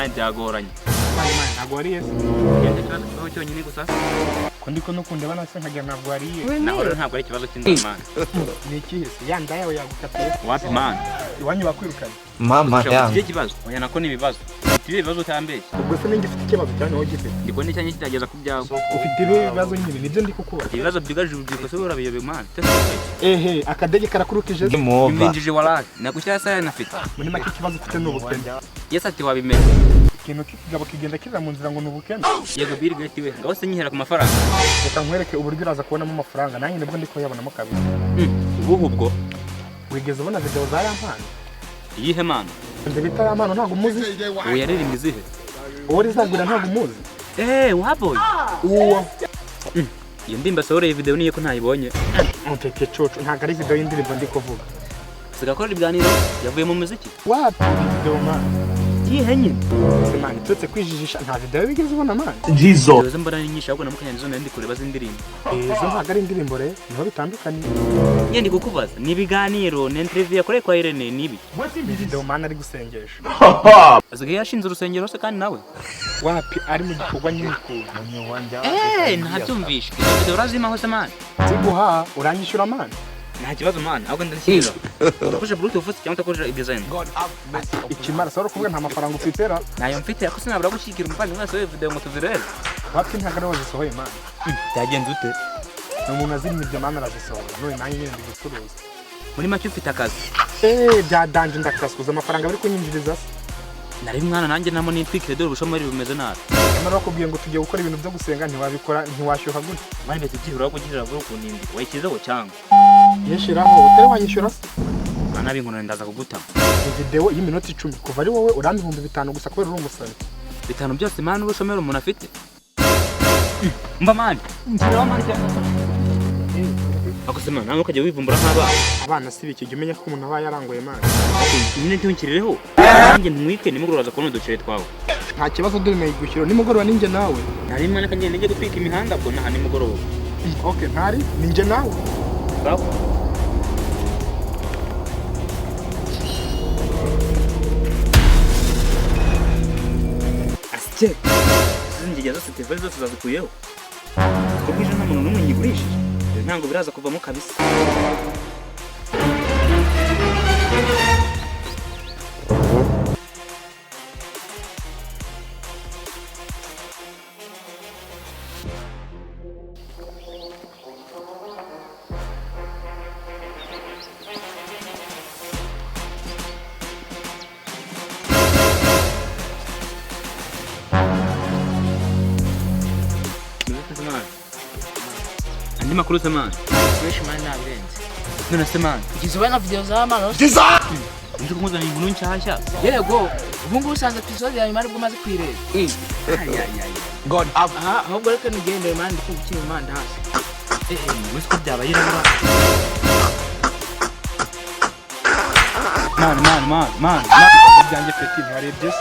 man byagoranye. Ntabwo wariye. Yende kibazo cyo cyonyine gusa. Ko ndiko no kundeba nase nkagira ntabwo wariye. Naho ntabwo ari kibazo cy'inzara man. Ni ikihe se? Yanda yawe yagukatiye. Wapi man? Iwanyu bakwirukanye. Mama yangu. Iki kibazo. Oya nako ni ibibazo. Ibi bibazo cyambeshye. Ubwo se ningi ufite ikibazo cyane wowe gifite. Ndiko n'icyanyi kitageza ku byawe. Ufite ibibazo nyine nibyo ndi kukubaza. Ibibazo byigaje urubyiruko se urabiyobe man. Ehe akadege karakurukije. Iminjije walahi. Nagushya saya nafite. Muri make ikibazo ufite n'ubukene. Yes ati wabimenya. Ikintu kigabo kigenda kiza mu nzira ngo n'ubukene. Yego Bill Gates we. Ngaho se nyihera ku mafaranga. Reka nkwereke uburyo uraza kubonamo amafaranga nanjye nibwo ndiko yabonamo kabiri. Ubwo wigeze ubona video za Yampano? Iyihe man? Ndebita Yampano ntabwo muzi. Uwo yaririmbye izihe? Uwo rizagura ntabwo muzi. Waboy. Uwo. Iyo ndimba sore iyi video niye ko ntayibonye. Muteke coco ntabwo ari video y'indirimbo ndi kuvuga. Sigakora ibiganiro yavuye mu muziki. Wapi video man? Iyihe nyine? Man tutse kwijijisha nta video bigeze ubona man. Jizo. Izo mbona ni nyinshi ahubwo namukanyanizo ndi kureba z'indirimbo. Izo ntabwo ari indirimbo re niho bitandukanye. Ndi kukubaza ni ibiganiro na interview yakoreye kwa Irene nibi. Video man ari gusengesha. Azigaye yashinze urusengero se kandi nawe. Wapi ari mu gikorwa nyiko. Ntabyumvishe. Video urazima hose man. Siguha uranyishura man. Nta kibazo man ahubwo ndashyira. Urakoresha Bluetooth cyangwa utakoresha design. Ikimara soro kuvuga nta mafaranga ufitera. Nayo mfite ako sinabura gushyikira umuvandimwe wese video ngo tuzirebe. Wapi ntabwo ari wazisohoye man. Byagenze ute? Umuntu azimye ibyo man arazisohora none nanjye nyine ndigucuruza. Muri make ufite akazi. Byadanje ndakasuza amafaranga bari kunyinjiriza. Nari mwana nanjye namo nitwikire dore ubushomeri bumeze nabi. Amara bakubwiye ngo tugiye gukora ibintu byo gusenga ntiwabikora ntiwashyuha gute. Mani bete gihura kugirira vuba kunindi. Wayikizeho cyangwa? Yeshiraho utari wanyishyura se. Ana binkono ndaza kuguta. Video y'iminota 10 kuva ari wowe uramba 5,000 gusa kubera uri umusani. 5 byose mani ubushomeri umuntu afite. Mba mani. Nzira mani cyane. Akosema nango kajya wivumbura abana si biki jye umenya ko umuntu aba yarangoye mani. Nyine ntinkirireho. Nanjye ntwike nimugoroza kubona uducere twawe. Nta kibazo dore nayigushyira nimugoroba ninjye nawe. Nari mwana kanje nige gutwika imihanda bwo nta nimugoroba. Okay ntari ninjye nawe. Bravo. Asche. Sinjye yazo Steve zose zazikuyeho. Kubwije nta muntu n'umwe nyigurishije. Ntango biraza kuvamo kabisa. Andi makuru se man. Fresh man nabenze. None se man. Ikizuba na video za Yampano. Nje kumuzana inkuru nshyashya. Yego. Ubu ngubu usanze episode ya nyuma aribwo maze kwireba. God up. Ahubwo reka nigende man ndikubikira man hasi. Wese ko byabaye rero. Man. Byanjye peti ntarebye se.